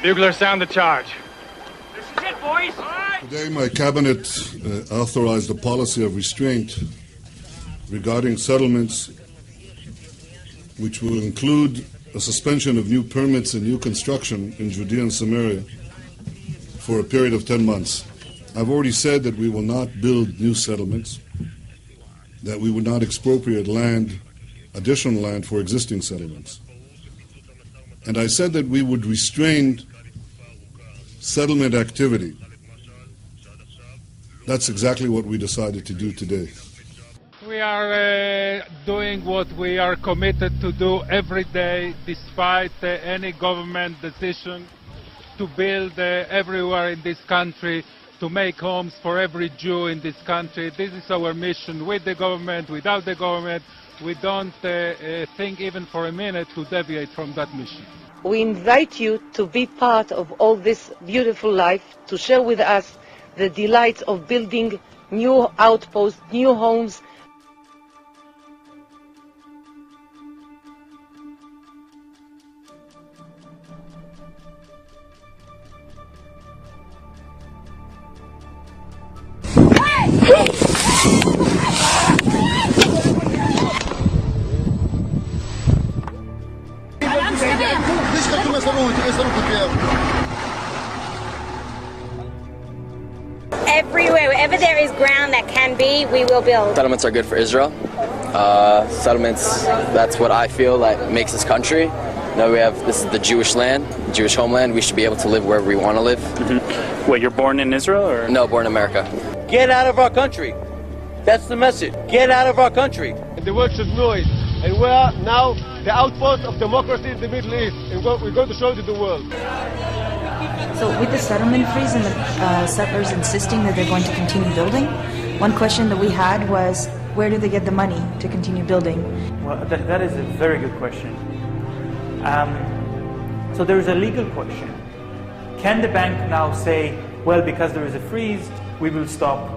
Bugler, sound the charge. This is it, boys. Today, my cabinet authorized a policy of restraint regarding settlements, which will include a suspension of new permits and new construction in Judea and Samaria for a period of 10 months. I've already said that we will not build new settlements, that we would not expropriate land, additional land for existing settlements. And I said that we would restrain settlement activity. That's exactly what we decided to do today. We are doing what we are committed to do every day, despite any government decision to build everywhere in this country, to make homes for every Jew in this country. This is our mission, with the government, without the government. We don't think even for a minute to deviate from that mission. We invite you to be part of all this beautiful life, to share with us the delights of building new outposts, new homes. Everywhere, wherever there is ground that can be, we will build. Settlements are good for Israel. Settlements, that's what I feel like makes this country. Now this is the Jewish land, Jewish homeland. We should be able to live wherever we want to live. Mm-hmm. Wait, you're born in Israel or? No, born in America. Get out of our country. That's the message. Get out of our country. The world should know it. And we are now the outpost of democracy in the Middle East. And we're going to show it to the world. So with the settlement freeze and the settlers insisting that they're going to continue building, one question that we had was, where do they get the money to continue building? Well, that is a very good question. So there is a legal question. Can the bank now say, well, because there is a freeze, we will stop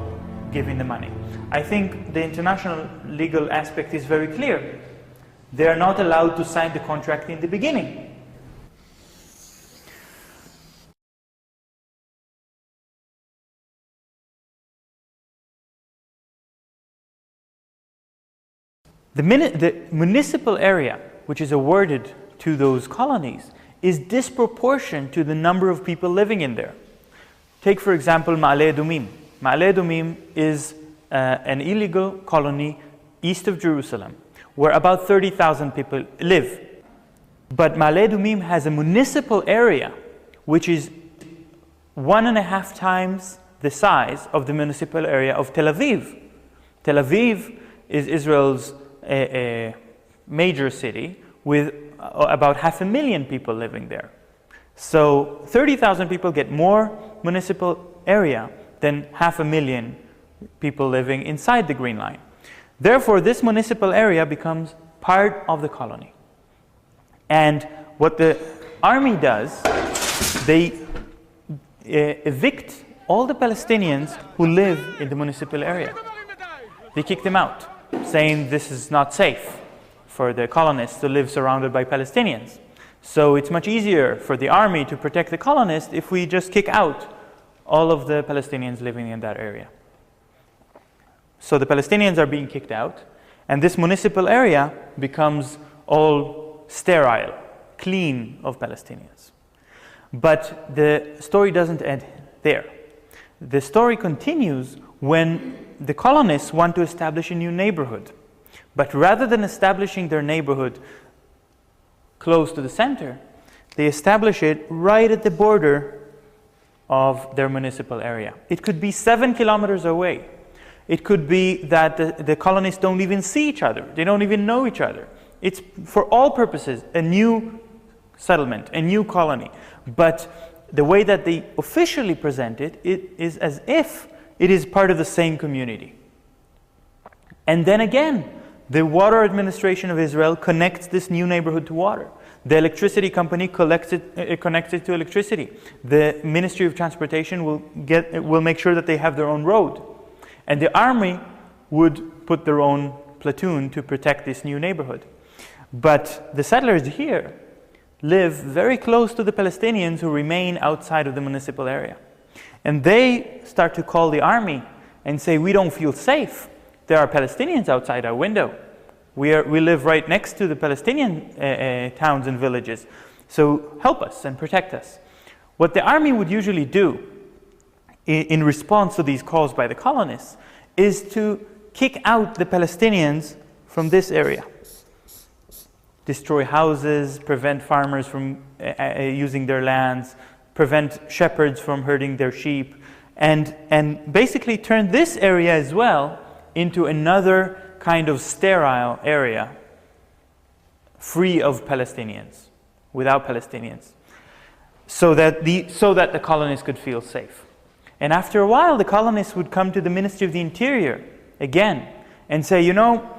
giving the money? I think the international legal aspect is very clear. They are not allowed to sign the contract in the beginning. The municipal area which is awarded to those colonies is disproportionate to the number of people living in there. Take, for example, Ma'ale Adumim. Ma'ale Adumim is an illegal colony east of Jerusalem, where about 30,000 people live. But Ma'ale Adumim has a municipal area which is 1.5 times the size of the municipal area of Tel Aviv. Tel Aviv is Israel's a major city with about 500,000 people living there. So 30,000 people get more municipal area than 500,000 people living inside the Green Line. Therefore, this municipal area becomes part of the colony. And what the army does, they evict all the Palestinians who live in the municipal area. They kick them out, saying this is not safe for the colonists to live surrounded by Palestinians. So it's much easier for the army to protect the colonists if we just kick out all of the Palestinians living in that area. So the Palestinians are being kicked out, and this municipal area becomes all sterile, clean of Palestinians. But the story doesn't end there. The story continues when the colonists want to establish a new neighborhood. But rather than establishing their neighborhood close to the center, they establish it right at the border of their municipal area. It could be 7 kilometers away. It could be that the colonists don't even see each other. They don't even know each other. It's, for all purposes, a new settlement, a new colony. But the way that they officially present it, it is as if it is part of the same community. And then again, The water administration of Israel connects this new neighborhood to water. The electricity company connects it to electricity. The Ministry of Transportation will make sure that they have their own road. And the army would put their own platoon to protect this new neighborhood. But the settlers here live very close to the Palestinians who remain outside of the municipal area. And they start to call the army and say, we don't feel safe. There are Palestinians outside our window. We live right next to the Palestinian towns and villages. So help us and protect us. What the army would usually do in response to these calls by the colonists is to kick out the Palestinians from this area. Destroy houses, prevent farmers from using their lands, prevent shepherds from herding their sheep, and basically turn this area as well into another kind of sterile area, free of Palestinians, without Palestinians, so that the colonists could feel safe. And after a while, the colonists would come to the Ministry of the Interior again and say, you know,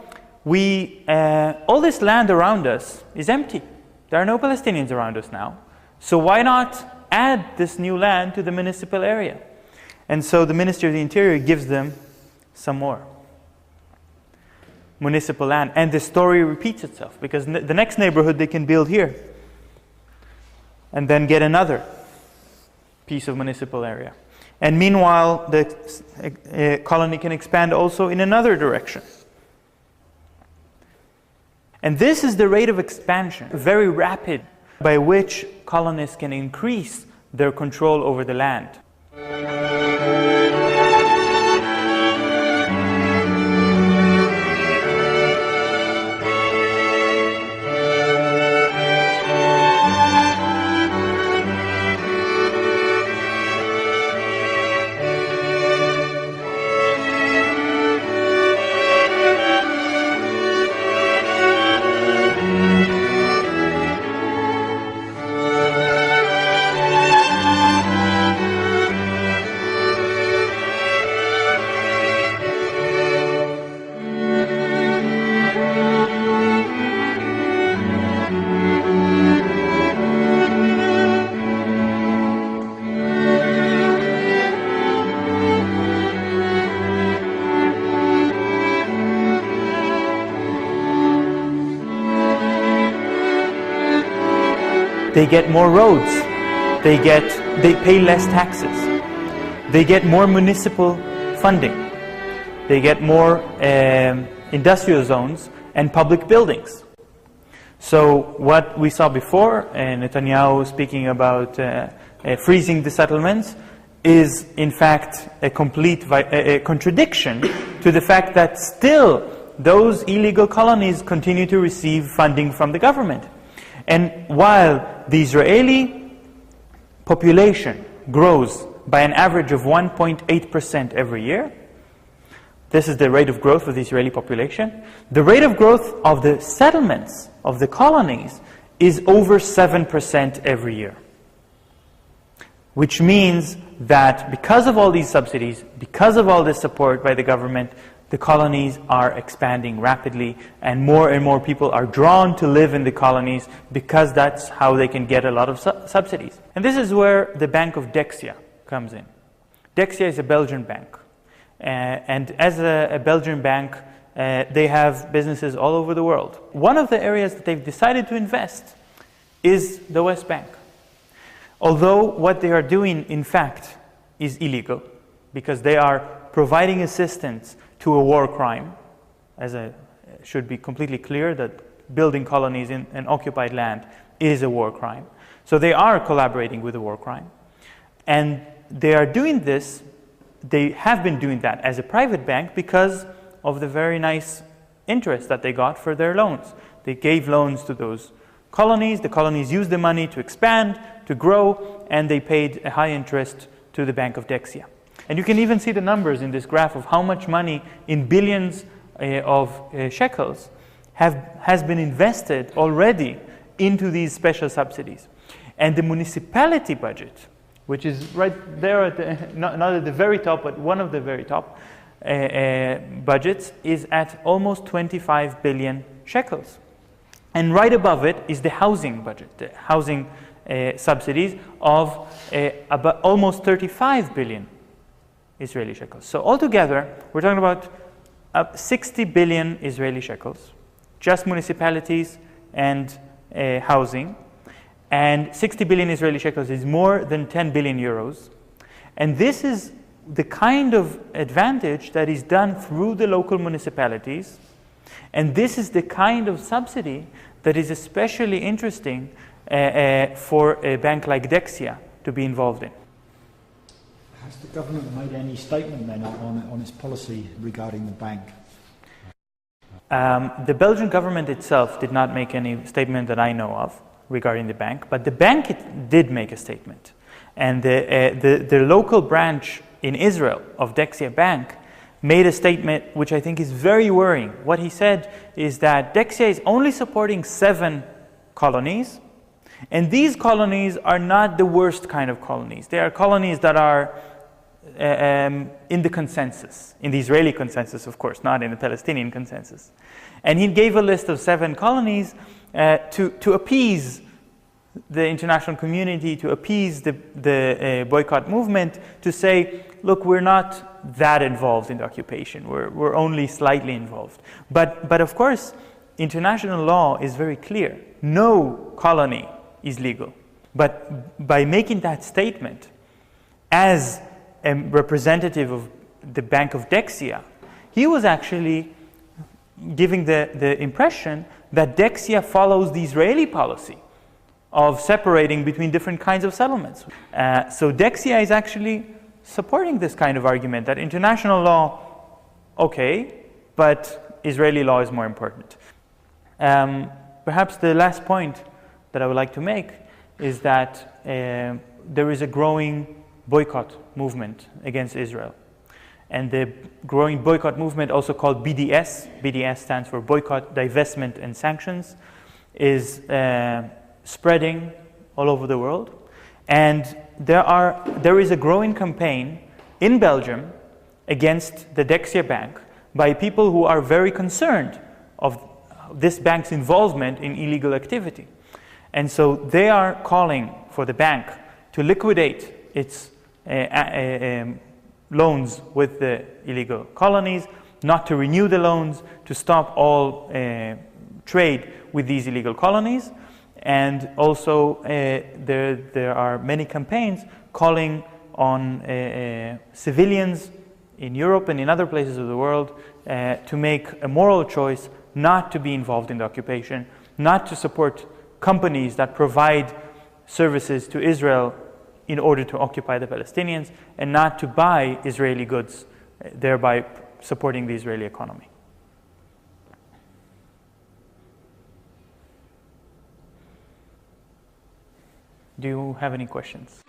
all this land around us is empty. There are no Palestinians around us now. So why not add this new land to the municipal area? And so the Ministry of the Interior gives them some more municipal land. And the story repeats itself, because the next neighborhood they can build here and then get another piece of municipal area. And meanwhile, the colony can expand also in another direction. And this is the rate of expansion, very rapid, by which colonists can increase their control over the land. They get more roads, they pay less taxes, they get more municipal funding, they get more industrial zones and public buildings. So what we saw before, Netanyahu speaking about freezing the settlements, is in fact a complete contradiction to the fact that still those illegal colonies continue to receive funding from the government. And while the Israeli population grows by an average of 1.8% every year, this is the rate of growth of the Israeli population, the rate of growth of the settlements, of the colonies, is over 7% every year. Which means that because of all these subsidies, because of all this support by the government, the colonies are expanding rapidly, and more people are drawn to live in the colonies because that's how they can get a lot of subsidies. And this is where the Bank of Dexia comes in. Dexia is a Belgian bank. And as a Belgian bank, they have businesses all over the world. One of the areas that they've decided to invest is the West Bank. Although what they are doing, in fact, is illegal, because they are providing assistance to a war crime, should be completely clear that building colonies in an occupied land is a war crime. So they are collaborating with a war crime. And they are doing this, they have been doing that as a private bank because of the very nice interest that they got for their loans. They gave loans to those colonies, the colonies used the money to expand, to grow, and they paid a high interest to the Bank of Dexia. And you can even see the numbers in this graph of how much money in billions of shekels has been invested already into these special subsidies. And the municipality budget, which is right there at not at the very top, but one of the very top, budgets is at almost 25 billion shekels. And right above it is the housing budget, the housing subsidies of about almost 35 billion Israeli shekels. So altogether, we're talking about 60 billion Israeli shekels, just municipalities and housing. And 60 billion Israeli shekels is more than 10 billion euros. And this is the kind of advantage that is done through the local municipalities. And this is the kind of subsidy that is especially interesting for a bank like Dexia to be involved in. Has the government made any statement then on its policy regarding the bank? The Belgian government itself did not make any statement that I know of regarding the bank, but the bank did make a statement. And the local branch in Israel of Dexia Bank made a statement which I think is very worrying. What he said is that Dexia is only supporting 7 colonies, and these colonies are not the worst kind of colonies. They are colonies that are in the consensus, in the Israeli consensus, of course, not in the Palestinian consensus. And he gave a list of 7 colonies to appease the international community, to appease the boycott movement, to say, look, we're not that involved in the occupation. We're only slightly involved. But of course, international law is very clear. No colony is legal. But by making that statement, as a representative of the Bank of Dexia, he was actually giving the impression that Dexia follows the Israeli policy of separating between different kinds of settlements. So Dexia is actually supporting this kind of argument that international law, okay, but Israeli law is more important. Perhaps the last point that I would like to make is that there is a growing boycott movement against Israel. And the growing boycott movement, also called BDS, BDS stands for Boycott, Divestment and Sanctions, is spreading all over the world. And there is a growing campaign in Belgium against the Dexia Bank by people who are very concerned of this bank's involvement in illegal activity. And so they are calling for the bank to liquidate its loans with the illegal colonies, not to renew the loans, to stop all trade with these illegal colonies. And also there are many campaigns calling on civilians in Europe and in other places of the world to make a moral choice not to be involved in the occupation, not to support companies that provide services to Israel in order to occupy the Palestinians, and not to buy Israeli goods, thereby supporting the Israeli economy. Do you have any questions?